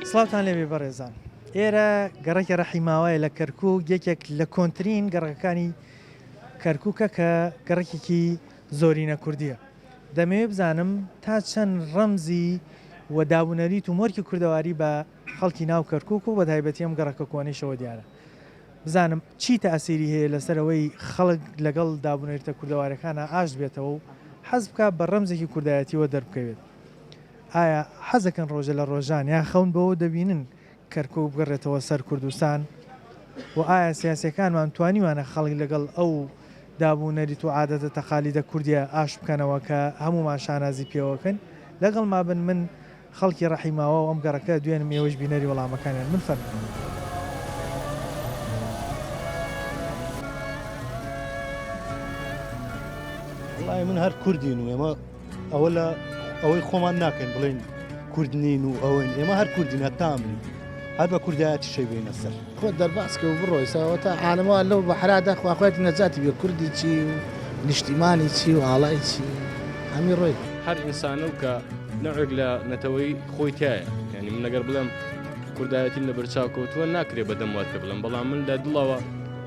سڵاوتان لێبێ بەڕێزان. ئێرە گەڕێکە ڕەحیماوایە لە کەرکووک، یەکێک لە کۆنترین گەڕەکانی کەرکووکە کە گەڕێکێکی زۆرینە کوردیە. دەمەوێت بزانم تا چەند ڕەمزی و دابوونەریت و مۆرکی کوردەواری بە خەڵکی ناو کەرکووک و بە تایبەتی ئەم گەڕەکە کۆنەیشەوە دیارە. بزانم چی تەئاسیری هەیە لەسەرەوەی خەڵک لەگەڵ دابوونەریتە کوردەوارەکانە ئاش بێتەوە و حەز بکات بە ڕەمزێکی کوردایەتیەوە دەربکەوێت. ئایا حەزەکەن ڕۆژە لە ڕۆژان یا خەون بەوە دەبینن کەرکووک بگەڕێتەوە سەر کوردستان و ئایا سیاسەکانمان توانیوانە خەڵک لەگەڵ ئەو دابوونەریت و عادەتە تەقالیدە کوردیە ئاش بکەنەوە کە هەمومان شانازی پێوەکەن لەگەڵ مابن من خەڵکی ڕەحیماوە و ئەم گەڕەکە دوێنم ئێوەش بینەری وەڵامەکانیان من فەرموو. وڵای من هەر کوردین و ئێمە ئەوە لە ئەوەی خۆمان ناکەین بڵێن کوردنین و ئەوەین ئێمە هەر کوردین هەتامنی هەر بە کوردایەتی شەی بێنە سەر خۆ دەرباسکە و بڕۆیسەوە تا عالمەوە لەو بەحرادا خواخوایەتی نەجاتی بێ کوردی چی و نیشتیمانی چی و ئاڵای چی هەمی ڕۆی هەر ئینسانە و کە نەوێک لە نەتەوەی خۆی تایە، یعنی من لەگەر بڵێم کوردایەتی لە بەرچاوکەوتووە ناکرێ بە دەموات پێ بڵێم، بەڵام من لە دڵەوە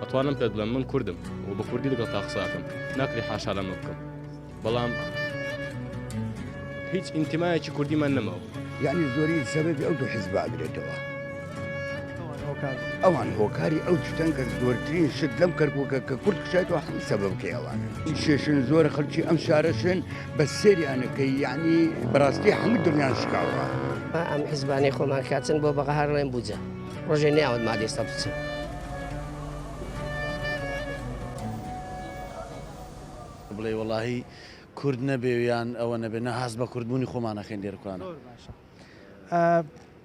ئەتوانم پێ بڵێم من کوردم و بە کوردی لەگەڵ تا قساکەم ناکرێ حاشا لەمە بکەم، بەڵام هیچ ئینتیمایەکی کوردیمان نەماوە. یعنی زۆری سەبەبی ئەو دوو حیزب ئاگرێتەوە ئەوان هۆکاری ئەو جوتەن کە زۆرترین شت لەم کەرکووکە کە کورد کشایەوە هەم سەبەبکەی ئەوانن این شێشن زۆرە خەڵکی ئەم شارەشن بە سێریانەکەی یعنی بەڕاستی هەموو دڵیان شکاوە ئەم حیزبانەی خۆمان کاتن بۆ بەقەهار ڕێن بووجە ڕۆژێ نەیاوت مادەستا بچن. بڵێ وەڵاهی کورد نەبێویان ئەوە نەبێ نەهاز بە کوردبوونی خۆمانەکەین لێرکوانە.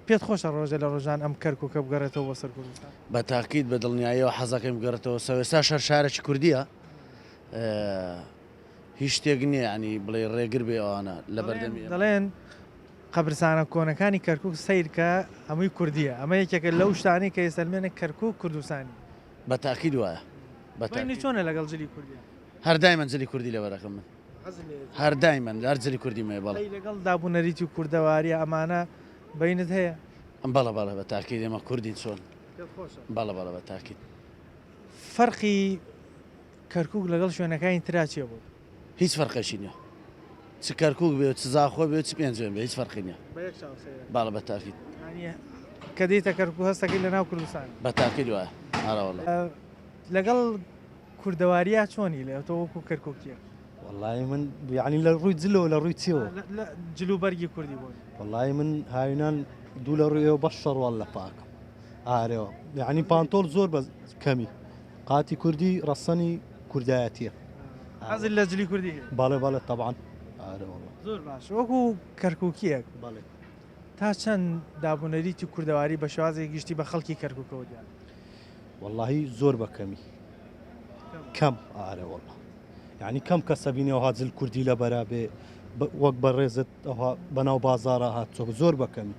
پێت خۆشە ڕۆژە لە ڕۆژان ئەم کەرکووکە بگەڕێتەوە بە سەر کوردستان؟ بە تاکید بە دڵنیاییەوە حەزەکەیم بگەڕێتەوە سەوێستا شەر شارێکی کوردیە هیچ شتێک نییە ینی بڵێ ڕێگر بێ ئەوانە لە بەردەمی دەڵێن قەبرستانە کۆنەکانی کەرکووک سیرکە هەمووی کوردیە، ئەمە یەکێکە لەو شتانی کە ئێسەلمێنە کەرکووک کوردستانی. بە تاکید وایە بەتانی چۆنە لەگەڵ جلی کوردی؟ هەردای منجلی کوردی لە بەرەکەم من هەردای من هەر جلی کوردی مێ بەڵێ لەگەڵ دابوونەریتی و کوردەواریە ئەمانە بینت هەیە؟ بەڵە بەڵە بە تاکید ئێمە کوردین چۆن بەڵە بەڵە بە تاکید. فەرقی کەرکووک لەگەڵ شوێنەکانی ترا چیە بوو؟ هیچ فەرقەشی نییە، چ کەرکووک بێت چ زاخۆ بێت چ پێنجێن بێ هیچ فەرقی نییە. باڵە بە تاکید کە دیتە کەرکووک هەستەکەی لە ناو کوردستان بە تاکید وایە هەراوەڵە. لەگەڵ کوردەواریە چۆنی لێ تۆ وەکو کەرکووکیە؟ وەڵای من یعنی لە ڕووی جلەوە لە ڕووی چیەوە جلوبەرگی کوردی بوون. وەڵای من هاوینان دوو لە ڕوویەوە بەش شەڕوال لە پاکم ئارێەوە یعنی پانتۆل زۆر بە کەمی قاتی کوردی ڕەسەنی کوردایەتیە. حەزت لە جلی کوردی؟ باڵێ باڵێ تەبعان ئارێوەڵە زۆر باش وەکو کەرکووکیەک باڵێ تا چەند دابوونەریتی کوردەواری بە شێوازێک گشتی بە خەڵکی کەرکووکەوە دیان؟ وەڵاهی زۆر بە کەمی کەم ئارێوەڵە یعنی کەم کەسە بینەوە جل کوردی لە بەرابێ وەک بە ڕێزت ئەوها بەناو بازارە هاتچۆ زۆر بەکەمی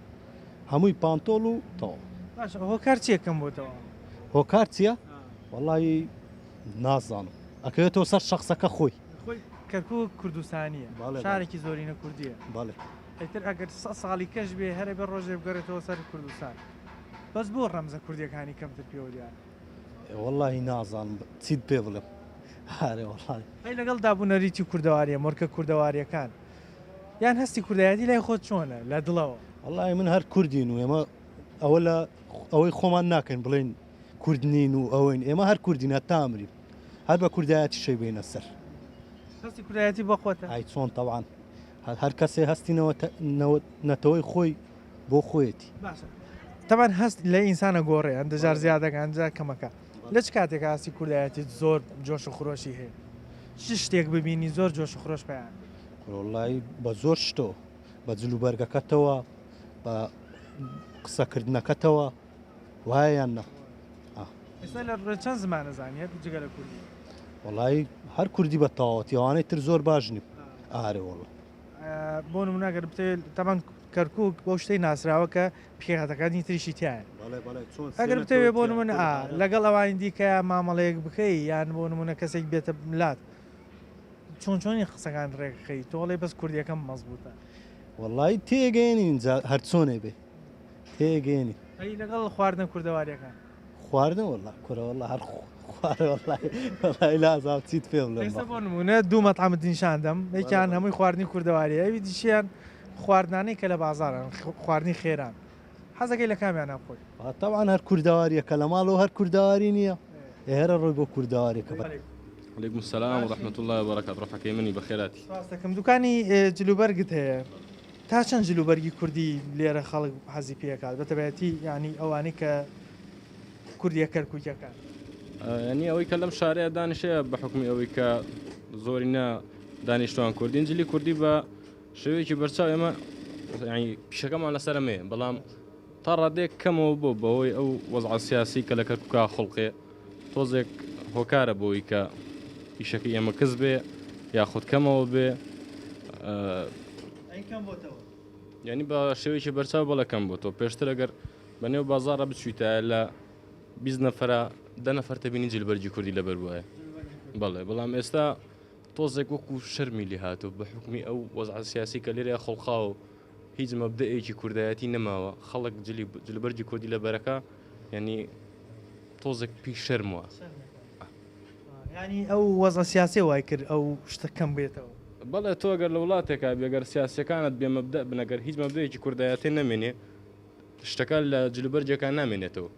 هەمووی پانتۆڵ و تەواو. باشە هۆکار چیەکەم بۆتەوە؟ هۆکار چییە؟ وەڵی نازانم ئەکەوێتەوە سەر شخصەکە خۆی کەرکووک کوردستانیە شارێکی زۆرینە کوردیە باڵێ ئەیتر ئەگەر 100 ساڵی کەش بێ هەرێ بە ڕۆژێ بگەڕێتەوە سەر کوردستان بەس بۆ ڕەمزە کوردیەکانی کەمتر پێوە دیار؟ وەڵی نازانم چیت پێ بڵێم هارێ وەڵی ئەی لەگەڵ دابوونەریتی کوردەواریە مۆرکە کوردەواریەکان یان هەستی کوردایەتی لای خۆت چۆنە لە دڵەوە؟ وەڵی من هەر کوردین و ئێمە ئەوە لە ئەوەی خۆمان ناکەین بڵێن کوردنین و ئەوەین ئێمە هەر کوردین هەتامرین هەر بە کوردایەتی شەی بێنە سەر. هەستی کوردایەتی بەخۆتە؟ ئای چۆن تەوان هەر کەسێ هەستینەوە نەتەوەی خۆی بۆ خۆیەتی. باشە تەمان هەست لە ئینسانە گۆڕێ ئەندەجار زیادەکان جا کەمەکە لە چ کاتێک هەستی کوردایەتی زۆر جۆش و خۆشی هەیە چ شتێک ببینی زۆر جۆش و خۆش پێیان؟ وڵی بە زۆر شتۆ بە جلوبەرگەکەتەوە بە قسەکردنەکەتەوە وایەیان نە. ئێستا لە چەند زمانە زانیت جگە لە کوردی؟ وڵی هەر کوردی بە تەواوەتی ئەوانەی تر زۆر باشنی ئارێ وڵە بۆ نمونەگەر بتێت تەمان کەرکووک بۆ شتەی ناسراوە کە پێهاتەکانی تریشی تایە ئەگەر بتەوێت بۆ نمونە لەگەڵ ئەوانی دیکە مامەڵەیەک بکەی یان بۆ نمونە کەسێک بێتە ملات چۆنی قسەکان ڕێکخەی تۆڵێ بەس کوردیەکەم مەزبوطە؟ وەڵی تێگەێنی هەر چۆنێ بێ تێگەێنی ئەی لەگەڵ خواردنە کوردەواریەکان خواردن وڵا کورەوەڵا هەر خوارە لازاو چیت پێ بڵێ ئێستا بۆ نمونە دوو مەطعمت نیشاندەم یەکیان هەمووی خواردنی کوردەواریە ئەوی دیشیان خواردنانەی کە لە بازارن خواردنی خێران حەزەکەی لە کامیان ناخۆی تاوان هەر کوردەواریەکە لە ماڵەوە هەر کوردەواری نییە هێرە ڕۆی بۆ کوردەواریەکە عليكم السلام ورحمة الله وبركاته رفعك يمني بخيراتي سپاسەکەم دوکانی جلوبەرگت هەیە تا چەند جلوبەرگی کوردی لێرە خەڵک حەزی پێکات بەتەبەتی ینی ئەوانەی کە کوردیە کەرکووکەکان يعني أوي كلام شارع دانشة بحكم أوي ك زورنا دانشتوان كردين جلي كردي با شوي كي برشا إما يعني بشكل على سلامة بلام ترى ديك كم هو بوي أو وضع السياسي كلا كركوكا خلقي توزك هو كاربوي ك بشكل إما كذبة ياخد كم هو ب ئەی کەم بۆتەوە يعني بشوي كي برشا بلا كم بوتو بيشتري أجر بنيو بازار بتشويته لا بیست نفر ده نفر تبینی جلبرجی کردی لبر بوده. بله بلام استا توزیک وکو شرمی لهاتو بحکمی او وضع سیاسی کلیره خلقاو هیچ مبدأی چی کردیاتی نماوا خلق جلبرجی کردی لبرکا یعنی توزیک پیش شرموا. ینی ئەو وەزە سیاسی وای کرد ئەو شتە کەم بێتەوە. بله تو اگر لولاتك اگر سیاسی کانت بی مبدأ بن اگر هیچ مبدأی چی کردیاتی نمینه اشتکال جلبرجی کان نمینه تو.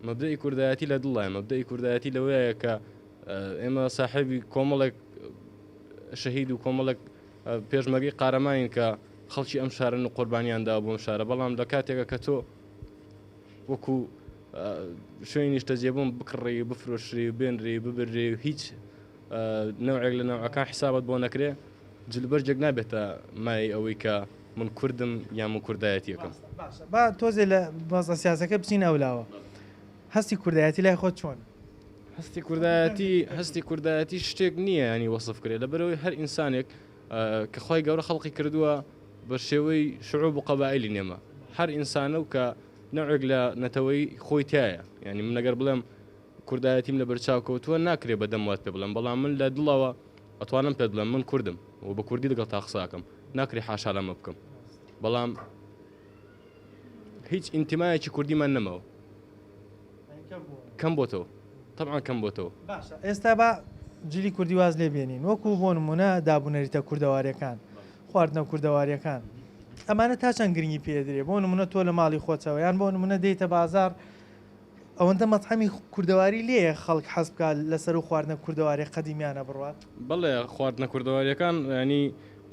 مبدأي كردياتي لدلله مبدأي كردياتي لويا ك إما صاحبي كوملك شهيد وكوملك بيجمعي قارمين ك خلشي أمشار إنه قربانيان دا أبو مشار بلام دكاتيك كتو وكو شوين يستجيبون بكري بفروشري بينري ببري هيج نوع لنوع كان حسابات بونكري جلبرجك نابته ماي أويكا من كردم يا من كردياتي كم. با توزي لباز سياسة بسين أولاوا. هستی کوردایەتی لای خۆت چۆن؟ هەستی کوردایەتی شتێک نییە ینی وەصف کرێت لەبەرەوەی هەر ئینسانێک کە خۆی گەورە خەڵقی کردووە بە شێوەی شعوب و قەبائیلی نێمە هەر ئینسانە و کە نەوێک لە نەتەوەی خۆی تایە ینی من ئەگەر بڵێم کوردایەتیم لە بەرچاو کەوتووە ناکرێ بە دەموات پێ بڵێم بەڵام من لە دڵەوە ئەتوانم پێ بڵێم من کوردم و بە کوردی لەگەڵ تا قساکەم ناکرێ حاشا لەمە بکەم بەڵام هیچ ئینتیمایەکی کوردیمان نەمەوە كم بوتو طبعا كم بوتو باشە ئێستا بە جلی کوردی واز لێ بێنین وەکو بۆ نمونە دابوونەریتە کوردەواریەکان خواردنە کوردەواریەکان ئەمانە تا چەند گرنگی پێدرێ بۆ نمونە تۆ لە ماڵی خۆتەوە یان بۆ نمونە دێتە بازار ئەوەندە مەطعەمی کوردەواری لێیە خەڵک حەز بکات لەسەر و خواردنە کوردەواری قەدیمیانە بڕوات بەڵێ خواردنە کوردەواریەکان ینی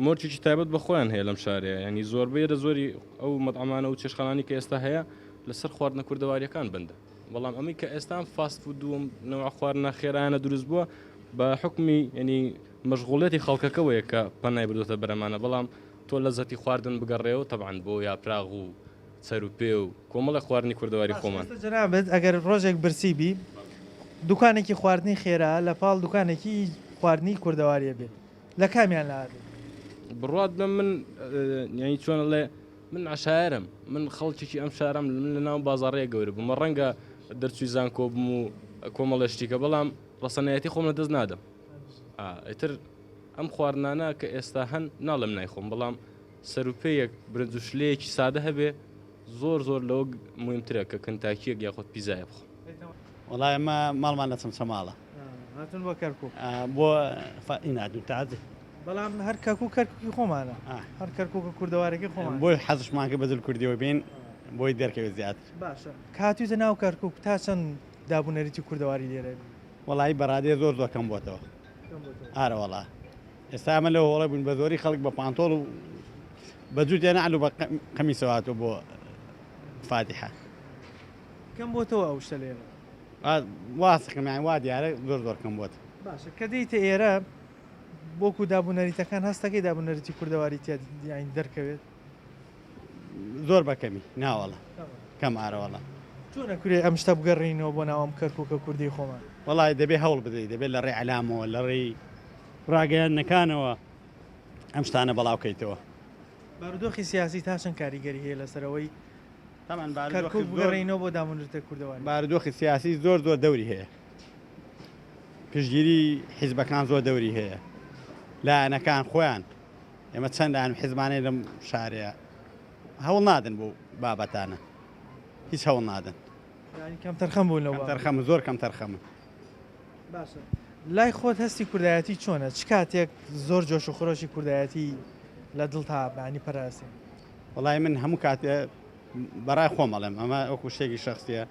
مۆرچێکی تایبەت بە خۆیان هەیە لەم شارەیە ینی زۆربەی لە زۆری ئەو مەطعەمانە و چێشخانانی کە ئێستا هەیە لەسەر خواردنە کوردەواریەکان بندە بەڵام ئەمی کە ئێستان فاست فود و نەوع خواردنە خێرانە دروست بووە بە حکمی ینی مەشغوڵەتی خەڵکەکەوەیە کە پەنای بردوتە بەرەمانە بەڵام تۆ لەزەتی خواردن بگەڕێەوە تەبعاً بۆ یاپراغ و سەر و پێ و کۆمەڵە خواردنی کوردەواری خۆمان جەنابەت ئەگەر ڕۆژێک برسی بی دوکانێکی خواردنی خێرا لە پاڵ دوکانێکی خواردنی کوردەواریە بێت لە کامیان لە بڕات بڵێم من ینی چۆن لێ من عشایرم من خەڵکێکی ئەم شارم من لە ناو بازاڕەیە گەورە بوومە ڕەنگە دەرچوی زانکۆ بم و کۆمەڵە شتیکە بەڵام ڕەسەنایەتی خۆم لە دەست نادەم ئیتر ئەم خواردنانە کە ئێستا هەن ناڵم نایخۆم بەڵام سەروپەیەک برنج و شلەیەکی سادە هەبێ زۆر زۆر لەوە مهمترە کە کنتاکیەک یاخۆت پیزایە بخۆم وڵای ئەمە ماڵمان لە چەمچە ماڵە هاتون بۆ کەرکوو بۆ ئینادون تازی بەڵام هەر کەرکوو کەرکووکی خۆمانە هەر کەرکووکە کوردەوارێکی خۆمان بۆی حەزشمان کە بەدل کوردیەوە بین بۆی دەرکەوێت زیاتر باشە کاتویتە ناو کەرکووک تا چەند دابوونەریتی کوردەواری لێرە وڵی بەڕادێ زۆر زۆر کەم بۆتەوە ئارە وڵا ئێستا ئەمە لەوە وڵە بوون بە زۆری خەڵک بە پانتۆڵ و بەجووت نەعلو بە قەمیسەواتەوە بۆ فاتحە کەم بۆتەوە ئەو شتە لێرە واسەکەمیان وا دیارە زۆر زۆر کەم بۆت باشە کە دەیتە ئێرە بۆکو دابوونەریتەکان هەستەکەی دابوونەریتی کوردەواری تیان دەرکەوێت زۆر بەکەمی ناوەڵە کەم ئارەوەڵە چۆنەکوێ ئەم شتە بگەڕینەوە بۆ ناوەم کەرکووکە کوردی خۆمان وڵای دەبێ هەوڵ بدەیت دەبێت لە ڕێ علامەوە لە ڕێی ڕاگەیانەکانەوە ئەم شتانە بەڵاوکەیتەوە بارودۆخی سیاسی تا چەند کاریگەری هەیە لەسەرەوەی تامان کەرکووک بگەڕینەوە بۆ دابوونەریتە کوردەواری بارودۆخی سیاسی زۆر زۆر دەوری هەیە پشتگیری حیزبەکان زۆر دەوری هەیە لایەنەکان خۆیان ئێمە چەندان حیزبانەی لەم شارەیە هەوڵ نادن بۆ بابەتانە هیچ هەوڵ نادەن ینی کەم تەرخەم بوون لەوە تەرخەمە زۆر کەم تەرخەمە باشە لای خۆت هەستی کوردایەتی چۆنە چ کاتێک زۆر جۆش و خۆشی کوردایەتی لە دڵ تا بەعنی پەراسێ وڵای من هەموو کاتێ بەڕای خۆم ئەڵێم ئەمە وەکو شتێکی شخصیە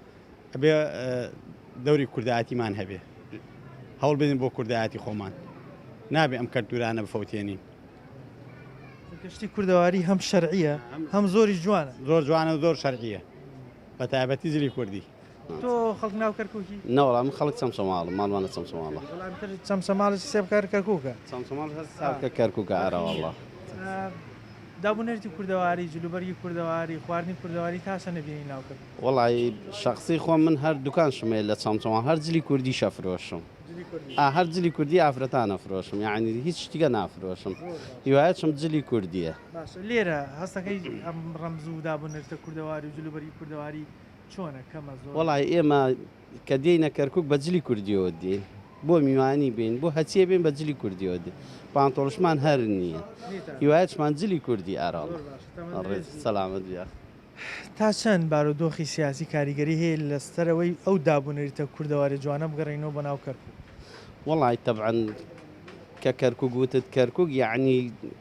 ئەبێ دەوری کوردایەتیمان هەبێ هەوڵ بدەین بۆ کوردایەتی خۆمان نابێ ئەم کەلتورانە بفەوتێنین گەشتی کوردەواری هەم شەرعیە هەم زۆری جوانە زۆر جوانە و زۆر شەرعیە بە تایبەتی زلی کوردی تۆ خەڵک ناو کەرکووکی نەوەڵام من خەڵک چەمسەماڵم ماڵمانە چەمسەماڵە بەڵامتر چەمسەماڵی سێبکار کەرکووکە چەمسەماڵ هەستاکە کەرکووکە ئارەوەڵڵە دابوونەرتی کوردەواری جلوبەرگی کوردەواری خواردنی کوردەواری تاسە نەبیێنی ناو کرد وڵی شخصی خۆم من هەر دوکان شمێ لە چەمسەماڵ هەر جلی کوردی شەفرۆشم هەر جلی کوردی ئافرەتان نەفرۆشم یعنی هیچ شتیگە نافرۆشم هیوایەتشم جلی کوردیە باشە لێرە هەستەکەی ئەم ڕەمز و دابوونەرتە کوردەواری و جلوبەرگی کوردەواری چۆنە کەمە زۆر وڵی ئێمە کە دێینە کەرکک بە جلی کوردیەوە دێن بۆ میوانی بین بۆ هەچیە بین بە جلی کوردیەوە دێ پانتۆڵشمان هەر نییە هیوایەتشمان جلی کوردی ئاراڵ سەلامت بیا تا چەند بارودۆخی سیاسی کاریگەری هەیە لەستەرەوەی ئەو دابوونەریتە کوردەواری جوانە بگەڕێنەوە بە ناو کەرکووک وڵی تەبعەن کە کەرکک گوتت کەرکک یعنی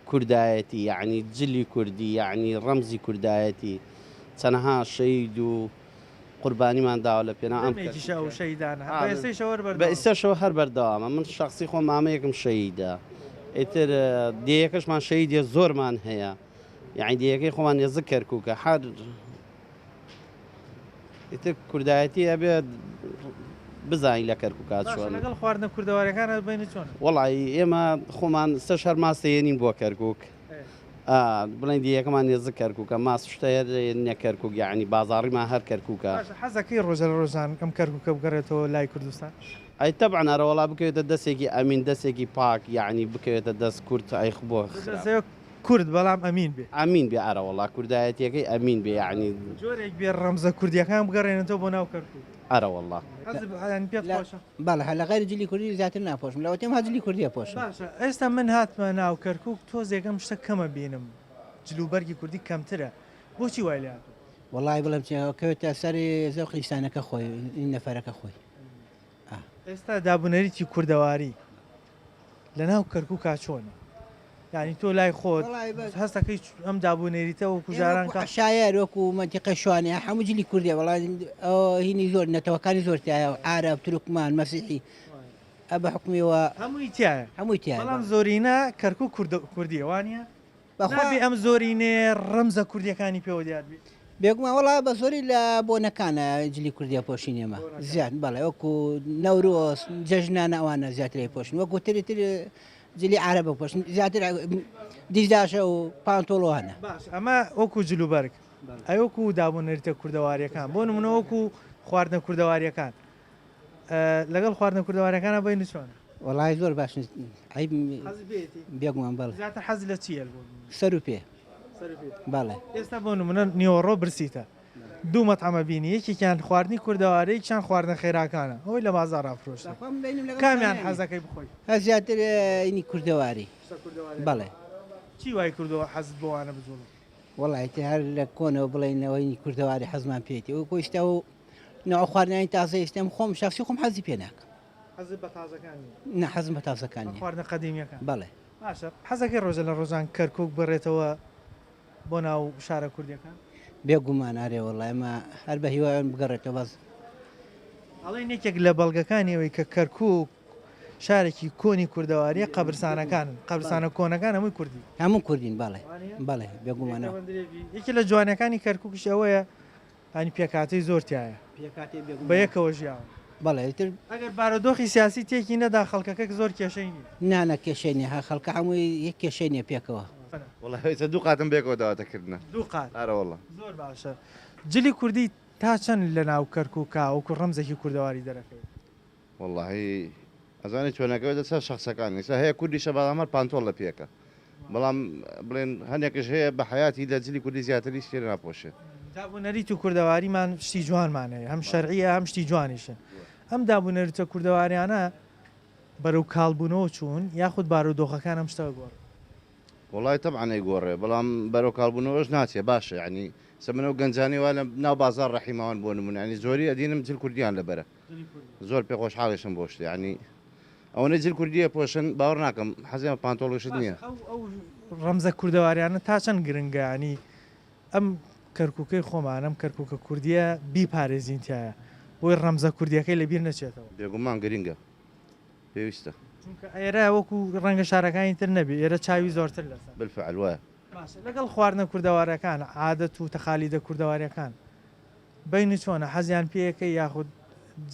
کوردایەتی یعنی جلی کوردی یعنی ڕەمزی کوردایەتی چەنەها شەید و قوربانیمان داوە لە پێنا ئەم ئەو شەیدانە بە ئێستاشەوە هەر بەردەوامە من شخصی خۆم مامەیەکم شەیدا ئیتر دیەکەشمان شەیدە زۆرمان هەیە یعنی دیەکەی خۆمان ێزە کەرکووکە هەر ئیتر کوردایەتی ئەبێ بزانین لە کەرکووکات چۆن لەگەڵ خواردنە کوردەوارەکانە بینە چۆن وڵی ئێمە خۆمان سەر هەر ماسەیەنین بۆ کەرکووک بڵێن دیەکەمان ێزە کەرکووکە ماس شتەیە نەکەرکووک یعنی بازاڕیمان هەر کەرکووکە حەزەکەی ڕۆژە لە ڕۆژان ئەم کەرکووکە بگەڕێتەوە لای کوردستان ئەی تەبعەن ئەرەوەڵا بکەوێتە دەستێکی ئەمین دەستێکی پاک یعنی بکەوێتە دەست کورت ئەیخ بۆ کورد بەڵام ئەمین بێ ئەمین بێ ئارەوەڵا کوردایەتیەکەی ئەمین بێ یعنی جۆرێک بێ ڕەمزە کوردیەکان بگەڕێنێتەوە بۆ ناو کەرکووک ئەرەوەڵا بەڵە هە لە غیری جلی کوردی زیاتر ناپۆشم لەوە تێم هاجلی کوردیە پۆشم ئێستا من هاتمە ناو کەرکووک تۆزێکم شتە کەمە بینم جلوبەرگی کوردی کەمترە بۆچی وای لات وڵی بڵم کەوێتە سەری زەو قلیسانەکە خۆی نەفەرەکە خۆی ئێستا دابوونەریتی کوردەواری لە ناو کەرکووکا چۆنە یعنی تۆ لای خۆت هەستەکەی ئەم دابوونێریتە و کوژاران شاعر وەکو منتیقە شوانێ هەموو جلی کوردیە وڵای هینی زۆر نەتەوەکانی زۆرتایە عرب تورکمان مەسیحی ئەبە حکومیەوە هەمووی تایە هەمووی تایە بەڵام زۆرینە کەرکووک کوردیەوانە بەخوابی ئەم زۆرینێ ڕەمزە کوردیەکانی پێوە دیار بێت بێگومان وڵا بە زۆری لە بۆنەکانە جلی کوردیا پۆشینێمە زیاد بەڵێ وەکو نەورۆس جەژنانە ئەوانە زیاتری پۆشن وەکو تری جلی عربە پۆشن زیاتر دیزداشە و پانتۆڵۆوانە باش ئەمە وەکو جلوبەرگ ئەی وەکو دابوونەریتە کوردەواریەکان بۆ نمونە وەکو خواردنە کوردەواریەکان لەگەڵ خواردنە کوردەواریەکانە بینی چۆنە وڵای زۆر باش بێگومان بەڵێ زیاتر حەز لە چیە سەر و پێ بەڵێ ئێستا بۆ نمونە نیوەڕۆ برسیتە دوو مەتعەمە بینی یەکێکیان خواردنی کوردەواری یەکیان خواردنە خێراکانە ئەوەی لە بازاڕ ئافرۆشتە کامیان حەزەکەی بخۆی هە زیاتر ئینی کوردەواری بەڵێ چی وای کردەوە حەز بۆوانە بزۆڵ وڵی هەر لە کۆنەوە بڵێنەوەی کوردەواری حەزمان پێێتی ئەو کۆشتا و ناو خواردنانی تازە ئێستێم خۆم شخصی خۆم حەزی پێ ناکە حەزت بە تازەکانی نە حەزم بە تازەکانی خواردنە قەدیمیەکان بەڵێ باشە حەزەکەی ڕۆژە لە ڕۆژان کەرکووک بڕێتەوە بۆ ناو شارە کوردیەکان بێگومان ئارێ وڵای ئەمە هەر بە هیوایان بگەڕێتەوە باز ئەڵێ یەکێک لە بەڵگەکانیەوەی کە کەرکووک شارێکی کۆنی کوردەواریە قەبرستانەکان قەبرستانە کۆنەکان هەمووی کوردی هەموو کوردین بەڵێ بەڵێ بێگومانەوە یەکی لە جوانەکانی کەرکووکش ئەوەیە ئەنی پێکاتەی زۆرتایە بە یەکەوە ژیاوە بەڵێ تر ئەگەر بارودۆخی سیاسی تێکی نەدا خەڵکەکە زۆر کێشەی نیە نانە کێشەی نیە ها خەڵکە هەمووی یەک کێشەی نیە پێکەوە وڵی دوو قاتم بێکەوە داواتەکردنە دوو قات ئارەوەڵە زۆر باشە جلی کوردی تا چەند لە ناو کەرکووکا وەکو ڕەمزێکی کوردەواری دەرەکەی وڵی ئەزانانی چۆنەکەوێت دەسەر شخصەکانی سا هەیە کوردیشە بەڵامە پانتۆڵ لە پێکە بەڵام بڵێن هەندێکش هەیە بە حیاتی لە جلی کوردی زیاتری شتێ ناپۆشێت دابوونەریت و کوردەواریمان شتی جوانمانەیە هەم شەرعیە هەم شتی جوانیشن ئەم دابوونەریتە کوردەواریانە بەرەو کاڵبوونەوە چوون یاخود بارودۆخەکان ئەم شتە گۆڕ والله طبعا يقوري بلام برو كالبونوش ناتيا باشا يعني سمنو گنجانی ولا ناو بازار رحیموان بونمون يعني زوري ادينم جل كرديان لبره زور بيخوش حالشم بوشت يعني او نجل كرديه بوشن باور ناكم حزيمه بانتولوش دنيا ئەو ڕەمزە کوردەواریانە تا چەند گرنگە ینی ئەم کەرکووکەی خۆمان ئەم کەرکووکە کوردیە بیپارێزین تایە بۆی ڕەمزە کوردیەکەی لەبیر نەچێتەوە بێگومان گرینگە پێویستە چونکە ئێرە وەکو ڕەنگە شارەکانی تر نەبی ئێرە چاوی زۆرتر لەسەر بالفعل وایە لەگەڵ خواردنە کوردەوارەکان عادەت و تەخالیدە کوردەواریەکان بینی چۆنە حەزیان پێیەکەی یاخود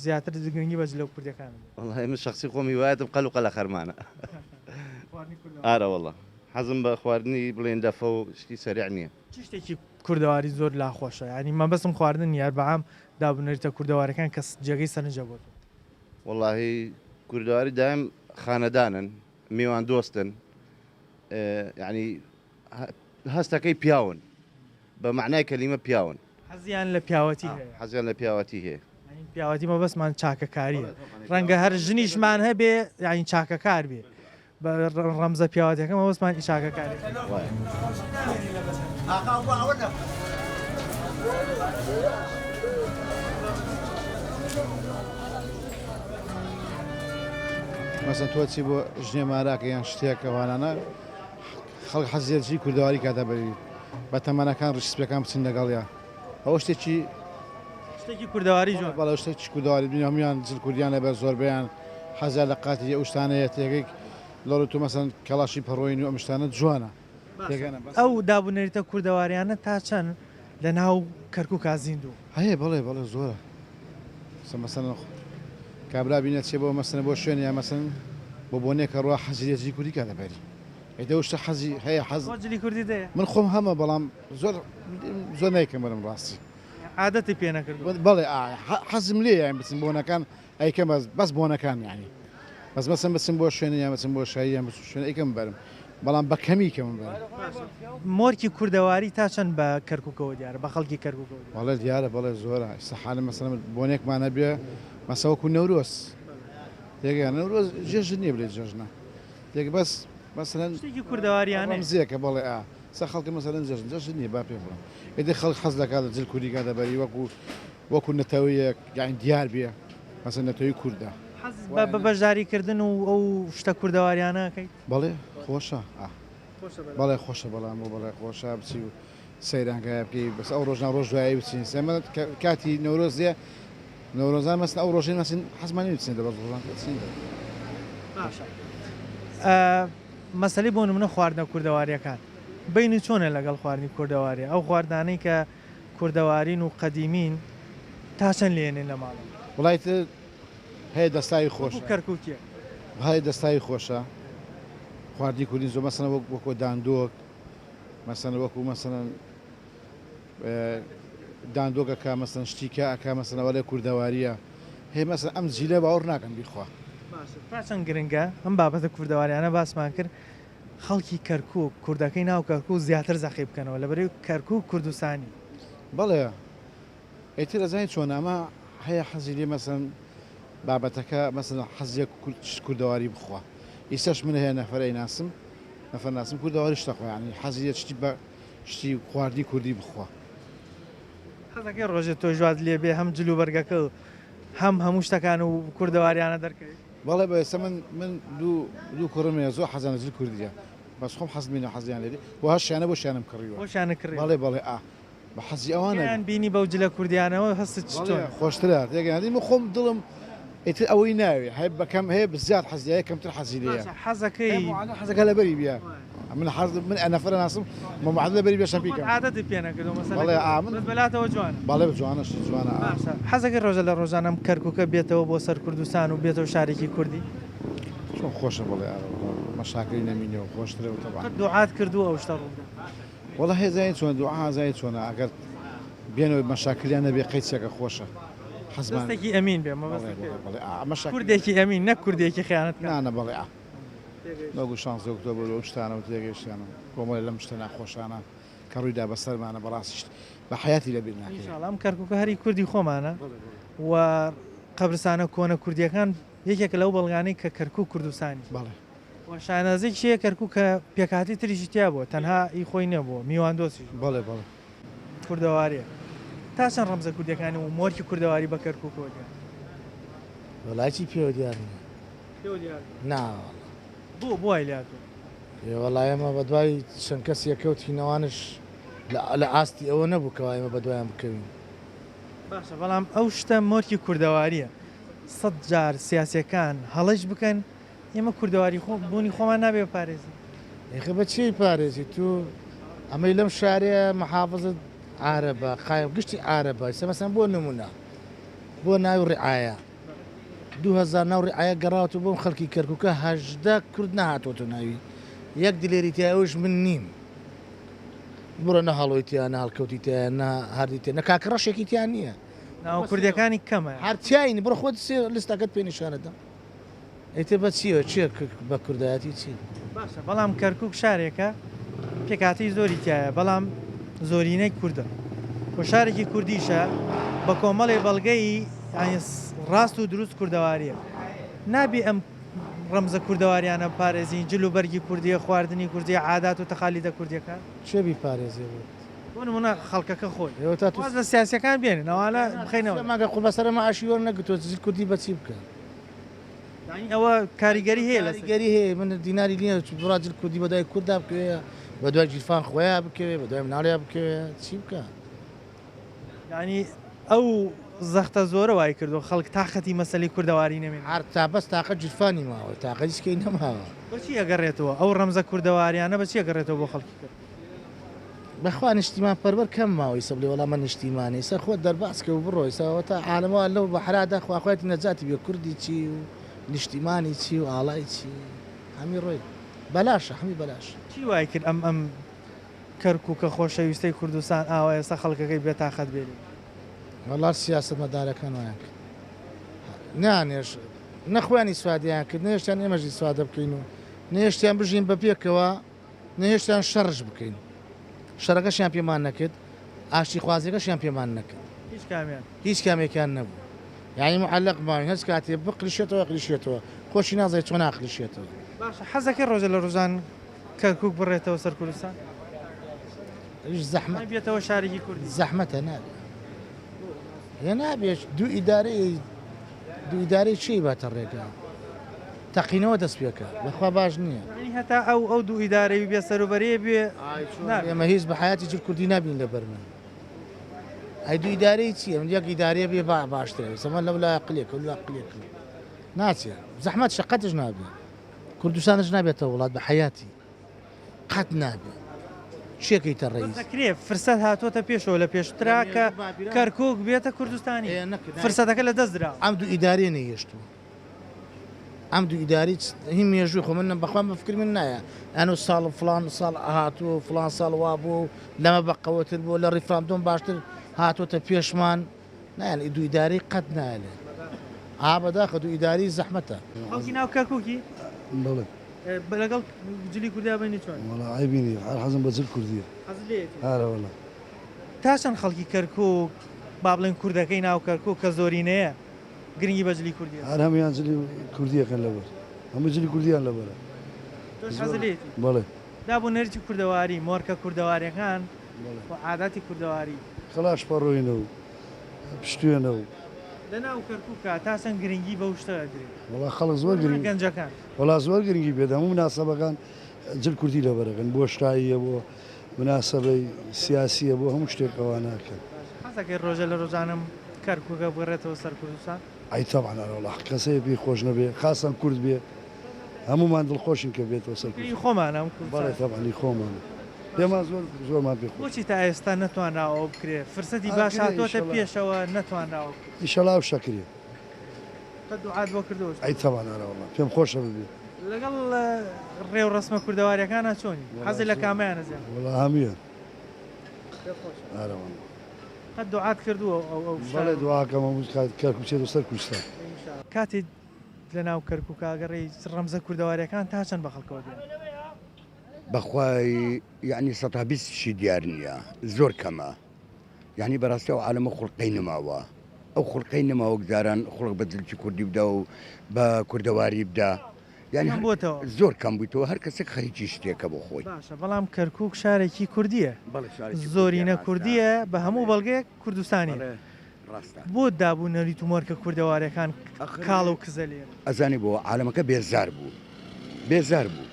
زیاتر گرنگی بەج لەو کوردەکان والله من شخصي خۆمی وایەتم قەل و قەلە خەرمانە ئارە والله حەزم بە خواردنی بڵێن دەفە و شتی سەریع نییە چ شتێکی کوردەواری زۆر لاخۆشە ینی مەبەستم خواردن یار بەعام دابنەریتە کوردەوارەکان کە جێگەی سەرنجە بۆت والله کوردەواری دایم خانەدانن میوان دۆستن يعني هەستەکەی پیاون بە معنای کەلیمە پیاون حەزیان لە پیاوەتی هەیە حەزیان لە پیاوەتی هەیە پیاوەتی مەبەستمان چاکەکاریە ڕەنگە هەر ژنیشمان هەبێ یعنی چاکەکار بێ بە ڕەمزە پیاوەتەکە مەبەستمان ئی چاکەکاری مەسەن تۆ چی بۆ ژنێ ماراکە یان شتێکەوانانە خەڵک حەزیەتی کوردەواری کاتە بەری بە تەمەنەکان ڕشتپێکان بچین لەگەڵیان ئەوە شتێکی کوردەواری جوان بەڵێ شتێکی کوردەواری بین هەمویان جل کوردیان لەبەر زۆربیان حەزیان لە قاتی ئەو شتانەیە تێگەی لەڵ تو مەسەن کەڵاشی پەڕۆین و ئەم شتانە جوانە ئەو دابوونەریتە کوردەواریانە تا چەند لە ناو کەرکووک زیندوو هەیە بەڵێ زۆرە مەسەن کابرا بینێت چێ بۆ مەسەن بۆ شوێن یا مەسەن بۆ بۆنێکە ڕوا حەزیەتی کوردی کاتە بەری ئەیدە شتە حەزی هەیە حەز کوردی دەیە من خۆم هەمە بەڵام زۆر نایکەم بەرم ڕاستی عادەتی پێ نەکرد بەڵێ حەزم لێ یان بچم بۆنەکان ئەیکەم بەس بۆنەکان یعنی بەس مەسەن بچم بۆ شوێنە یا بچم بۆ شایی یان شوێن ئەیکەم بەرم بەڵام بە کەمی کەم بەرم مۆرکی کوردەواری تا چەند بە کەرکووکەوە دیارە بە خەڵکی کەرکووکەوە بەڵێ دیارە بەڵێ زۆرە سەحالە مەسەن بۆنێکمانە بێ مەسەوەکو نەورۆز تێگەیان نەورۆز جێژن نییە بڵێ جێژنە تێک بەس مەسەن کوردەواریانە زیەکە بەڵێ سە خەڵکی مەسەن جێژن نییە با پێ بڵم ئێدە خەڵک حەز دەکات جل کوردی کاتە بەری وەکو نەتەوەیەک یان دیار بێ مەسەن نەتەوەی کووردە بە بەشداریکردن و ئەو شتە کوردەواریانەکەی بەڵێ خۆشە بەڵێ خۆشە بەڵام و بەڵێ خۆشە بچی و سەیرانگای بکەی بەس ئەو ڕۆژان ڕۆژ دوایی بچین سێمە کاتی نەورۆزیە نەورۆزان مەسن ئەو ڕۆژین مەسن حەزمانی بچین دە بەس ڕۆژان بچین مەسەلەی بۆ نمونە خواردنە کوردەواریەکان بینی چۆنە لەگەڵ خواردنی کوردەواری ئەو خواردانەی کە کوردەوارین و قەدیمین تا چەند لێنێن لە ماڵە وڵایتە هەیە دەستایی خۆش کەرکووکیە هەیە دەستایی خۆشە خواردی کوردی زۆر مەسەن وەکو داندۆک مەسەن وەکو مەسەن داندۆکەکە مەسەن شتیکە ئەکا مەسەنەوە لە کوردەواریە هەیە مەسەن ئەم جیلە باوەڕ ناکەم بیخوا چەند گرنگە ئەم بابەتە کوردەواریانە باسمان کرد خەڵکی کەرکووک کوردەکەی ناو کەرکوو زیاتر زەخی بکەنەوە لەبەرەوەی کەرکوو کوردستانی بەڵێ ئیتر ئەزانی چۆن ئەمە هەیە حەزی لێ مەسەن بابەتەکە مەسەن حەزیە کوردەواری بخوا ئیسەش من هەیە نەفەرەی ناسم نەفەر ناسم کوردەواری شتەخوا ینی حەزیە شتی بە شتی خواردی کوردی بخوا حەزەکەی ڕۆژێت تۆ ژوات لێ بێ هەم جلو بەرگەکە و هەموو شتەکان و کوردەواریانە دەرکەوێت بەڵێ بە ئێستا من دوو کوڕمێ زۆر حەزانە جل کوردیە بەس خۆم حەزمینە حەزیان لێری بۆ هەشیانە بۆ شیانم کڕیوە بۆشیانە کڕی بەڵێ بە حەزی ئەوانە بینی بەو جلە کوردیانەوە هەست خۆشترە تێگەیان من خۆم دڵم ئیتر ئەوەی ناوێ هەیە بەکەم هەیە بزیات حەزیایە کەمتر حەزی لێیە حەزەکە لە بەری بیا من نەفرە ناسم مەمەعاد لە بەری بێشم بیکەم عادەتی پێ نەکردەوە مەسەڵێ بەلاتەوە جوانە بەڵێ جوانەش جوانە حەزەکە ڕۆژە لە ڕۆژانەم کەرکووکە بێتەوە بۆ سەر کوردستان و بێتەوە شارێکی کوردی چۆن خۆشە بڵێ مەشاکری نەمینەوە خۆشترەوە تەبع دوعات کردووە ئەو شتە ڕوودا وەڵە هێزای چۆن دوعا زای چۆنە ئەگەر بێنەوە مەشاکریان نەبێ قەیچێکە خۆشە حەزمانێکی ئەمین بێ کوردێکی ئەمین نەک کوردێکی خیانەت نانە بەڵێ نەگو شانس ئۆکتۆبر ئەو شتانە و تێگەیشتیانە کۆمەڵی لەم شتە ناخۆشانە کە ڕوویدا بەسەرمانە بەڕاستیشت بە حیاتی لەبیر ناکەین ئەم کەرکووکە هەری کوردی خۆمانە و قەبرستانە کۆنە کوردیەکان یەکێک لەو بەڵگانەی کە کەرکووک کوردستانی بەڵێ شانازێک شەیە کەرکوو کە پێکاتی تریشی تیا بووە تەنها ئی خۆی نەبووە میواندۆسی بەڵێ بەڵێ کوردەواریە تا چەند ڕەمزە کوردەکانی و مۆرکی کوردەواری بە کەرکوو کۆدیان وەڵایکی پێوە دیار نا بۆ بۆی لاتۆ وەڵای ئەمە بە دوای چەند کەس یەکەوتینەوانش لە ئاستی ئەوە نەبوو کەوا ئێمە بە دوایان بکەوین باشە بەڵام ئەو شتە مۆرکی کوردەواریە 100 جار سیاسەکان هەڵەش بکەن ئێمە کوردەواری بوونی خۆمان نابێ پارێزی ئێخە بە چی پارێزی تو ئەمەی لەم شارەیە مەحافظت عارەبە قایم گشتی عارەبە سەمەسەن بۆ نمونە بۆ ناوی ڕعاە 2000 ناو ڕعاە گەڕاوەوە بۆم خەڵکی کەرکووکە هەژدە کورد نهاتۆتە ناوی یەک دلێریتیا ئەوش من نیم بڕە نە هەڵۆیتیان هەڵکەوتیتیان هەردیتێ نە کاکە ڕەشێکیتیان نییە ناو کوردەکانی کەمە هەرچین بڕە خۆت سێ لستەکەت پێ نیشانەدەم ئەیتە بە چیەوە چیە بە کوردایەتی چی باشە بەڵام کەرکووک شارێکە پێکاتی زۆری تایە بەڵام زۆرینەی کووردە بۆ شارێکی کوردیشە بە کۆمەڵی بەڵگەی ڕاست و دروست کوردەواریە نابی ئەم ڕەمزە کوردەواریانە پارێزین جل و بەرگی کوردیە خواردنی کوردی عادات و تەخالیدە کوردیەکە چێبی پارێزی بوو بۆ نمونە خەڵکەکە خۆی واز لە سیاسەکان بێنن ئەوانە بخەینەوە ماگە قوڵ بەسەرە مەعاشی وەر نەگرتووە زیل کوردی بەچی بکە ئەوە کاریگەری هەیە لە گەری هەیە من دیناری نییە بڕاجل کوردی بەدای کووردا بکەوێ بە دوای جیرفان خۆیان بکەوێ بە دوای مناڵیا بکەوێ چی بکە ینی ئەو زەختە زۆرە وای کردو خەڵک تااقەتی مەسەلی کوردەواری نەمێن هەر تا بەس تااقەت جیرفانی ماوە تااقەتیسکەی نەماوە بەچی ئەگەڕێتەوە ئەو ڕەمزە کوردەواریانە بەچی ئەگەڕێتەوە بۆ خەڵکی کرد بەخوا نیشتیمان پەروەەر کەم ماوەی سەبلی وەڵامە نیشتیمانی سەر خۆت دەرباسکە و بڕۆیسەوە تا عالمەوە لەو بەحرادا خواخواتی نەجاتی بێ کوردی چی و نیشتیمانی چی و ئاڵای چی هەمی ڕۆی بەلاشە هەمی بەلاش چی وای کرد ئەم کەرکووکە خۆشەویستەی کوردستان ئاوا ئێستا خەڵکەکەی بێتاقەت بێنی وەڵات سیاست مەدارەکان وایان کرد نانێش نەخوایانی سوادیان کرد نێشتیان ئێمەژی سوادە بکەین و نێشتیان بژین بە پێکەوە نێشتیان شەڕش بکەین شەڕەکەشیان پێمان نەکرد ئاشتی خوازیەکەشیان پێمان نەکرد هیچ کامێکیان نەبوو یعنی معلق ماوین هەست کاتێ بقلیشێتەوە قلیشێتەوە خۆشی نازای چۆن ناقلیشێتەوە باشە حەزەکەی ڕۆژە لە ڕۆژان کەرکووک بڕێتەوە سەر کوردستان زەحمەت بێتەوە شارێکی کوردی زەحمەتە نابێت هێ نابێت دوو ئیدارەی چی باتە ڕێگا تەقینەوە دەست پێکە بەخوا باش نییە هەتا ئەو دوو ئیدارەی بێ سەروبەرێ بێ ئێمە هیچ بە حیاتی جر کوردی نبین لە بەر من ئەی دوو ئیدارەی چیە من یەک ئیدارەیە بێ باشترێ سەمە لەو لا قلێکە لا قلێک ناچێت زەحمەت شەقەتش نابێت کوردستانش نابێتەوە وڵات بە حیاتی قەت نابێت شێکەیتە ڕێیس دەکرێ فرسەت هاتوۆتە پێشەوە لە پێشترا کە کەرکووک بێتە کوردستانی فرسەتەکە لە دەست درا ئەم دوو ئیدارێ نەیەشتووە ئەم دوو ئیداری هی مێژووی خۆ من بەخوا بەفکر من نایە ئەنو ساڵ فلان ساڵ هاتووە فلان ساڵ وا بوو لەمە بەقەوەتر بوو لە ڕیفراندۆم باشتر هاتوۆتە پێشمان نایەن دوو ئیداری قەت نایێ ئابەداخە دوو ئیداری زەحمەتە خەڵکی ناو کەرکووکی لەگەڵ جلی کوردیا بینی چۆن ئایبینی هەر حەزم بە جل کوردیە هەرەوەڵە تا چەند خەڵکی کەرکووک با بڵێن کوردەکەی ناو کەرکووک کە زۆرینەیە گرنگی بە جلی کوردیە هەر هەمویان جلی کوردیەکەن لەبەر هەموو جلی کوردیان لەبەرە بەڵێ دابوو نەرجی کوردەواری مۆرکە کوردەواریەکان عاداتی کوردەواری خلاش پەڕۆینەوە پشتێنەوە لە ناو کەرکووکە تا چەند گرنگی بە شتەگرێت وڵا خەڵک زۆر گرنگ گەنجەکان وڵا زۆر گرنگی بێت هەموو مناسەبەکان جل کوردی لەبەرەکەن بۆ شتاییە بۆ مناسەبەی سیاسیە بۆ هەموو شتێکەوە ناکەن حەزەکەی ڕۆژە لە ڕۆژانم کەرکووکە بڕێتەوە سەر کوردستان ئەی تەبعەن وڵا کەسەیە پێی خۆش نەبێ خاسەن کورد بێ هەمومان دڵخۆشین کە بێتەوە سەر خۆمانە بەڵێ تەبعەنی خۆمانە پێمان زۆرمان پێ خۆش بۆچی تا ئێستا نەتوانراوە بکرێت فرسەتی باش هاتوۆتە پێشەوە نەتوانراوە ئیشەڵا و شەکرێ دوعات بۆ کردەوە ئەی تەوانەوەڵا پێم خۆشە ببێ لەگەڵ ڕێو ڕسمە کوردەواریەکانە چۆنی حەزی لە کامیانە زیان وڵا هەمیە قەت دوعات کردووە بەڵێ دواکەمە کەرکوچێت و سەر کوردستان کاتێک لە ناو کەرکووکە گەڕێی ڕەمزە کوردەواریەکان تا چەند بە خەڵکەوە دێن بەخوای یعنی 120 دیار نییە زۆر کەمە یعنی بەڕاستی ئەو عالەمە خوڵقەی نماوە ئەو خوڵقەی نماوە گزاران خوڵق بە دڵکی کوردی بدا و بە کوردەواری بدا یعنی بۆتەوە زۆر کەم بوویتەوە هەر کەسێک خەریکی شتێکە بۆ خۆی باشە بەڵام کەرکووک شارێکی کوردیە زۆرینە کوردیە بە هەموو بەڵگەیەک کوردستانی بۆ دابوو نەریت و مۆرکە کوردەوارەکان کاڵ و کزە لێر ئەزانی بۆ عالەمەکە بێزار بوو بێزار بوو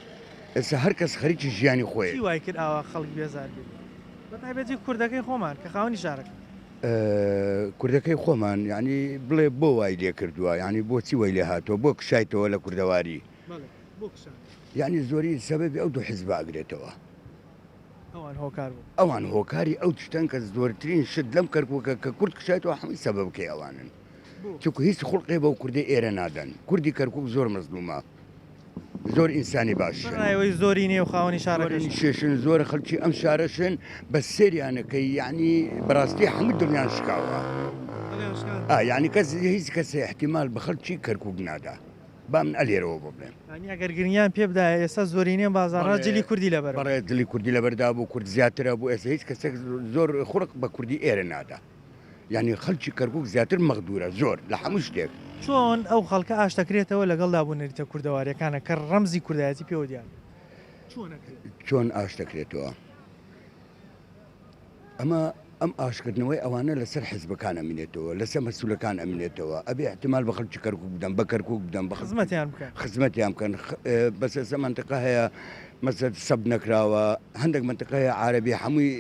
ئێستا هەر کەس خەریکی ژیانی خۆی چی وای کرد ئاوا خەڵک بێزار بێت بەتایبەتی کوردەکەی خۆمان کە خاوەنی شارەکە کوردەکەی خۆمان ینی بڵێ بۆ وای لێ کردووە ینی بۆچی وای لێ هاتووە بۆ کشایتەوە لە کوردەواری ینی زۆری سەبەبی ئەو دوو حیزب ئاگرێتەوە ئەوان هۆکاری ئەو تشتن کە زۆرترین شت لەم کەرکووکە کە کورد کشایەوە هەمووی سەبەبکەی ئەوانن چونکە هیچ خوڵقی بەو کوردی ئێرە نادەن کوردی کەرکووک زۆر مەزلومە زۆر ئینسانی باشەوەی زۆری نێ و خاوەنی شارەکەی شێشن زۆر خەڵکی ئەم شارەشن بە سێریانەکەی یعنی بەڕاستی هەموو دڵیان شکاوە یعنی کەس هیچ کەسێ احتیمال بە خەڵکی کەرکووک نادا با من ئەلێرەوە بۆ بڵێم ئەگەر گرنگیان پێ بدایە ئێستا زۆرینێ بازاڕ جلی کوردی لەبەر بەڕێ دلی کوردی لەبەردا بوو کورد زیاترە بوو ئێستا هیچ کەسێک زۆر خوڕق بە کوردی ئێرە نادا یعنی خەڵکی کەرکووک زیاتر مەغدورە زۆر لە هەموو شتێک چۆن ئەو خەڵکە ئاشتەکرێتەوە لەگەڵ دابوونەریتە کوردەوارەکانە کە ڕەمزی کوردایەتی پێوە دیان چۆن ئاشتەکرێتەوە ئەم ئاشکردنەوەی ئەوانە لەسەر حیزبەکان ئەمینێتەوە لەسەر مەسوولەکان ئەمینێتەوە ئەبێ احتمال بە خەڵکی کەرکووک بدەن بە کەرکووک بدەن بە خزمەتیان بکەن بەسەر منطقە هەیە مەسەر سەب نەکراوە هەندێک منطقەیە عاربی هەمووی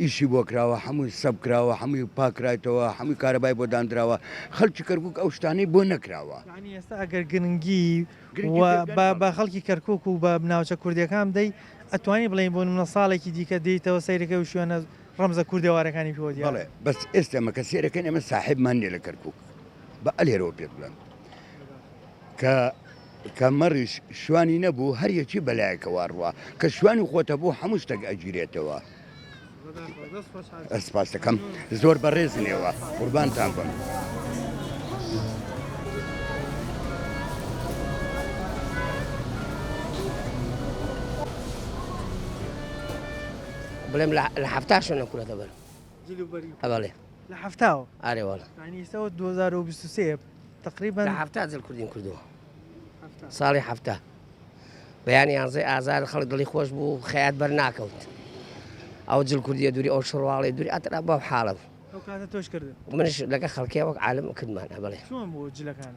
ئیشی بۆ کراوە هەمووی سەب کراوە هەمووی پاکرایتەوە هەمووی کارەبای بۆ دانراوە خەڵکی کەرکووک ئەو شتانەی بۆ نەکراوە ئێستا ئەگەر گرنگی بە خەڵکی کەرکووک و بە ناوچە کوردیەکان دەی ئەتوانی بڵێن بۆ منە ساڵێکی دیکە دەیتەوە سەیرەکە و شوێنە ڕەمزە کوردەوارەکانی پێوە دیڵێ بەس ئێستا مەکە سێرەکەن ئێمە ساحبمان نیە لە کەرکووک بە ئەلێرەوە پێ بڵێن کە مەڕیش شوانی نەبوو هەر یەکی بەلایەکەوە ڕوە کە شوانی خۆتە بوو هەموو شتێک ئەگیرێتەوە ئەسپاس دەکەم زۆر بەڕێزنەوە قوربانتان بم بڵێم لە هەفتاشە کوورە دەبەر ئەبڵێ لە هەفتاوە ئارێوەڵە ئەوە 2023 تقریبا لە هەفتا جل کوردین کردووە ساڵی هەفتا بەیانی یانزەی ئازار خەڵک دڵی خۆش بوو خەیات بەرناکەوت ئەو جل کوردیە دووری ئەو شڕواڵی دووری ئەترا بەو حاڵە تۆش کرد منش لەگە خەڵکی وەک عالم کردمان هەبڵێ چۆن بوو جلەکان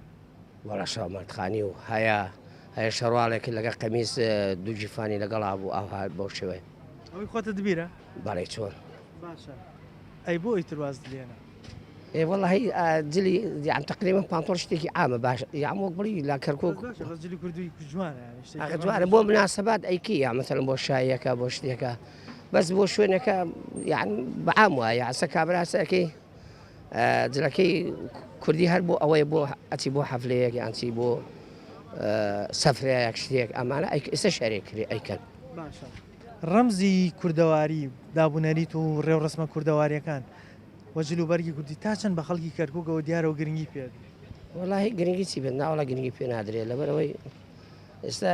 وەڵا شەومەردخانی و هەیە شەڕواڵێکی لەگە قەمیس دوو جیفانی لەگەڵا بوو ئاها بەو شێوەیە ئەوی خۆتە دبیرە بەڵێ چۆن باشە ئەی بۆ ئیترواز دلێنە والله هي جلي يعني تقريبا بانطول شتيكي عامة باش يعني مو قبلي لا كركوك جلي كردوي جوانه يعني جوانه بو مناسبات ايكي يعني مثلا بو شايكا بو شتيكا بس بو شوينكا يعني بعاموا يعني سكابرا ساكي جلكي كردي هربو اوي بو اتي بو حفليك يعني تي بو سفريك شتيك امانه اي استشاريك اي كان باشا رمزي كردواري دابونەریت و ڕێوڕسمە کوردەواریەکان وەجل و بەرگی کوردی تا چەند بە خەڵکی کەرکووکەوە دیارەوە گرنگی پێ وڵی گرنگی چی بێت ناوەڵە گرنگی پێ نادرێت لەبەرەوەی ئێستا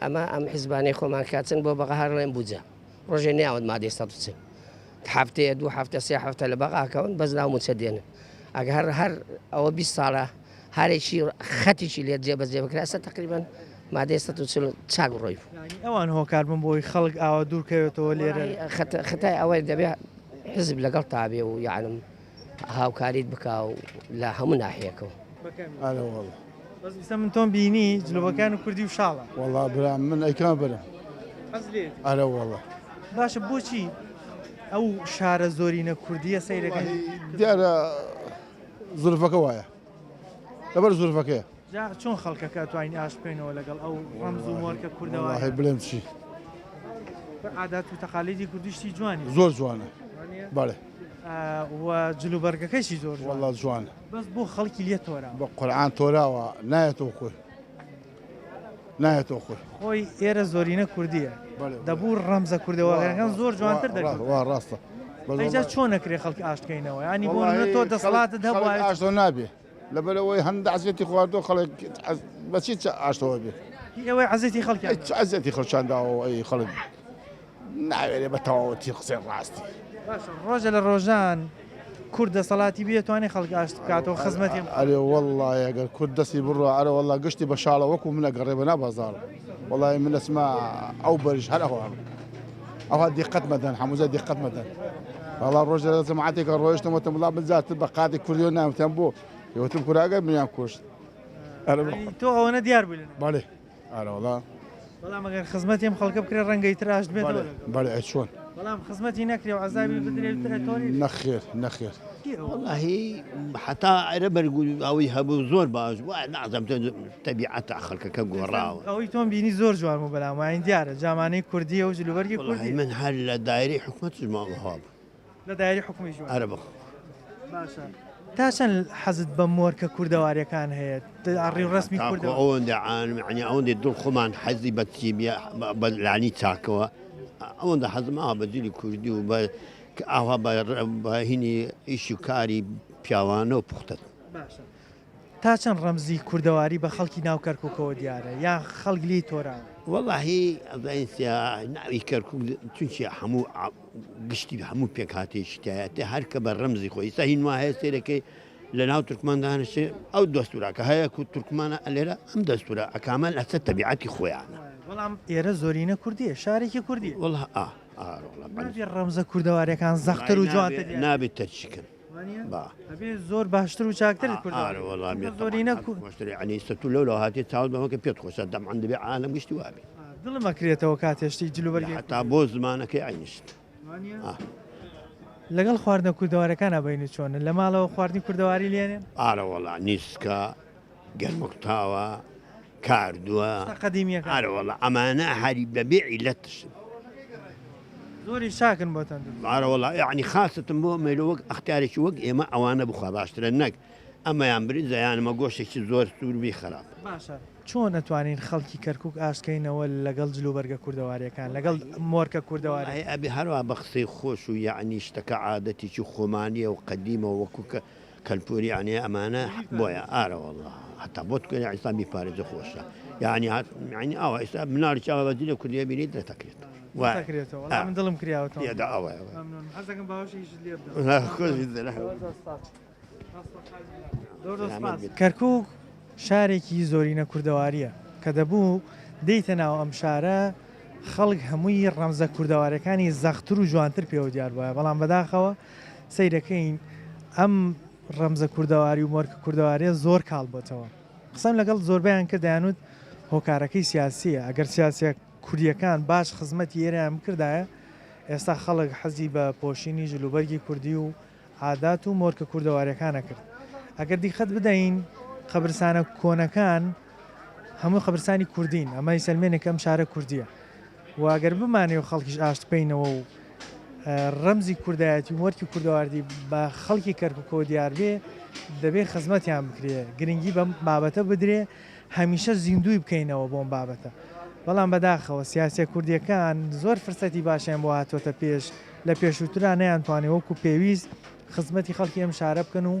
ئەم حیزبانەی خۆمان کاتچن بۆ بەقەهار لێم بووجە ڕۆژێ ناوت مادەێستا چن هەفتەیە دوو هەفتە سێ هەفتە لە بەقاکەون بەس ناو موچە دێنن ئەگە هەر ئەوە 20 ساڵە هەرێکی خەتیی لێت جێبەجێ بکرا ئێستا تقریبا مادەێستا چاک ڕۆی ئەوان هۆکار بم بۆی خەڵک ئاوا دوورکەوێتەوە لێرە خەتای ئەوەی دەبێت حزب لەگەڵ تابێ و یعنم هاوکاریت بکە و لە هەموو ناحیەکەەوە بەس بیستە من تۆم بینی جلۆبەکان و کوردی و شاڵە وەڵا برا من ئەیکان برم ئەرە وەڵە باشە بۆچی ئەو شارە زۆرینە کوردیە سەیرەکەی دیارە زولفەکە وایە لەبەر زولفەکەیە چۆن خەڵکەکە توانین ئاش بکەینەوە لەگەڵ ئەو ڕەمز و مۆرکە کوردەوە بڵێم چی عادات و تەقالیدی کوردیشتی جوانی زۆر جوانە بەڵێ و جلوبەرگەکەشی زۆر وەڵا جوانە بەس بۆ خەڵکی لێ تۆرا بە قورعان تۆراوە نایەتەوە خۆی نایەتەوە خۆی خۆی ئێرە زۆرینە کوردیە دەبوو ڕەمزە کوردەوەەکان زۆر جوانتر دەکات ڕاستە ئەیجا چۆن نەکرێ خەڵکی ئاشتکەینەوە ینی بۆ تۆ دەسەڵاتت هەبووە ئاشتۆ نابێ لەبەرەوەی هەندە عزیەتی خواردۆ خەڵک بەچی ئاشتەوە بێ ئەوەی عزیەتی خەڵکی عزیەتی خەڵچانداوە ئەی خەڵک ناوێرێ بە تەواوەتی قسەی ڕاستی ڕۆژە لە ڕۆژان کورد دەسەڵاتی بێتوانێ خەڵک ئاشت بکاتەوە خزمەتی ئەرێ وەڵڵای ئەگەر کورد دەستی بڕوە ئەرە وەڵا گشتی بە شاڵە وەکو منە گەڕێ بە نابازار وەڵای من ئەسما ئەو بەریش هەر ئەوان ئەوها دیقەت مەدەن هەمووزە دیقەت مەدەن وەڵا ڕۆژە جەماعەتێکە ڕۆیشتم وتم وڵا بزاتر بە قاتی کوردی و نامتیان بۆ یوتم کوراگە منیان کوشت تۆ ئەوەنە دیار بووی بەڵێ ئارە وەڵا بەڵام ئەگەر خزمەتی ئەم خەڵکە بکرێ ڕەنگەی تراشت بێتەوە بەڵێ ئەی چۆن بەڵام خزمەتی نەکرێ و عەزابی بدرێت تۆری نەخێر نەخێر والله حتى عربر ئەوی هەبوو زۆر باش وای نازم تەبیعەتە خەڵکەکە گۆڕاوە ئەوەی تۆم بینی زۆر جوان و بەلام وین دیارە جامانەی کوردیە و جلوبەرگی کوردی من هەر لە دایری حکومەتش ماڵ لە دایری حکومی ژوان عربە باشە تا چەند حەزت بە مۆرکە کوردەواریەکان هەیە ئەڕی ڕسمی کوردەوە ئەوەندە عنی ئەوەندە دڵ خۆمان حەزی بە چیبیە بە لانی چاکەوە ئەوەندە حەزمەوە بە جلی کوردی و بە ئاوا بە هینی ئیش و کاری پیاوانە و پوختت باشە تا چەند ڕەمزی کوردەواری بە خەڵکی ناو کەرکووکەوە دیارە یا خەڵک لی تۆراوە واللهی ئەزانسیا ناوی کەرکوو چونچی هەموو گشتی هەموو پێک هاتێشتایەتە هەر کە بە ڕەمزی خۆی سەهین وایە سێرەکەی لە ناو تورکماندانشێ ئەو دەستورەکە هەیە و تورکمانە ئەلێرە ئەم دەستورە ئەکامە لەسەر تەبیعەتی خۆیانە بەڵام ئێرە زۆرینە کوردیە شارێکی کوردی والله ڕەمزە کوردەواریەکان زەختر و جوانتر نابێت تەرچیکن ئەبێ زۆر باشتر و چاکتر زۆرینە ینی سەتو لەو هااتێ چاو بەمەکە پێت خۆشە دەمان دەبێ عالم گشتی وابێ دڵم ئەکرێتەوە کاتێشتی جلوبەرگی تا بۆ زمانەکەی عینشت لەگەڵ خواردنە کوردەوارەکان ئەبینی چۆن لە ماڵەوە خواردنی کوردەواری لێنێن ئارەوەڵا نیسکە گەرمکتاوە کاردووە قەدیمیەکە ئارەوەڵا ئەمانە هەری بەبێ عیلەتشن زۆری شاکن بۆتەن ئارەوەڵا یعنی خاستم بۆ مێلە وەک ئەختارێکی وەک ئێمە ئەوانە بخوا باشترە نەک ئەمەیان بریزە یانمە گۆشتێکی زۆر سووربی خراپ باشە چۆن ئەتوانین خەڵکی کەرکک ئاشکەینەوە لەگەڵ جلوبەرگە کوردەواریەکان لەگەڵ مۆرکە کوردەواری ئەبێ هەروە بە قسەی خۆش و یعنی شتەکە عادەتێکی خۆمانیە و قەدیمە وەکوکە کەلپوری یعنی ئەمانە بۆیە ئارەوەڵا هەتا بۆ تکە ئیسلامی پارێزە خۆشە یعنی ینی ئەوە ئێستا مناڵی چاوە بەدی لە کوردیە بینی دەتەکرێت من دڵم کراوەتەوە کەرکک شارێکی زۆرینە کوردەواریە کە دەبوو دەیتە ناو ئەم شارە خەڵک هەمووی ڕەمزە کوردەوارەکانی زەختر و جوانتر پێوە دیار بووە بەڵام بەداخەوە سەیرەکەین ئەم ڕەمزە کوردەواری و مۆرکە کوردەوارێ زۆر کاڵ بۆتەوە قسەم لەگەڵ زۆربیان کە دەیانوت هۆکارەکەی سیاسیە ئەگەر سیاسە کوردیەکان باش خزمەتی ئێرەیان بکردایە ئێستا خەڵک حەزی بە پۆشینی جلوبەرگی کوردی و عادات و مۆرکە کوردەواریەکانە کرد ئەگەر دیخەت بدەین قەبرستانە کۆنەکان هەموو قەبرستانی کوردین ئەمە سلمێنێک ئەم شارە کوردیە واگەر بمانێ و خەڵکیش ئاشت بکەینەوە و ڕەمزی کوردایەتی و مۆرکی کوردەواردی بە خەڵکی کەرکووکەوە دیار بێ دەبێت خزمەتیان بکرێ گرنگی بەم بابەتە بدرێ هەمیشە زیندوی بکەینەوە بۆم بابەتە بەڵام بەداخەوە سیاسە کوردیەکان زۆر فرسەتی باشیان بۆ هاتوۆتە پێش لە پێشووترا نەیانتوانێ وەکو پێویست خزمەتی خەڵکی ئەم شارە بکەن و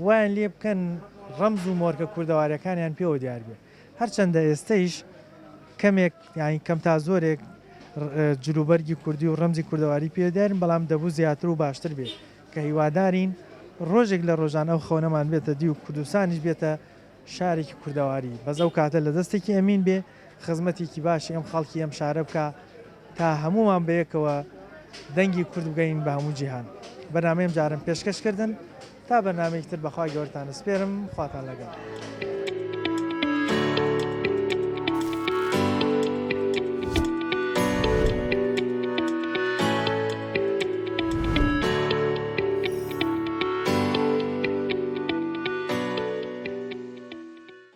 وایان لێ بکەن ڕەمز و مۆرکە کوردەواریەکانیان پێوە دیار بێ هەرچەندە ئێستەیش کەمێک یانی کەم تا زۆرێک جلوبەرگی کوردی و ڕەمزی کوردەواری پێدارین بەڵام دەبوو زیاتر و باشتر بێت کە هیوادارین ڕۆژێک لە ڕۆژان ئەو خەونەمان بێتە دی و کوردستانیش بێتە شارێکی کوردەواری بەزەو کاتە لە دەستێکی ئەمین بێ خزمەتێکی باشی ئەم خەڵکی ئەم شارە بکە تا هەمومان بەیەکەوە دەنگی کورد بگەین بە هەموو جیهان بەنامەیەم جارم پێشکەشکردن تا بەنامەیەکتر بەخوای گەورتان سپێرم خواتان لەگەڵ.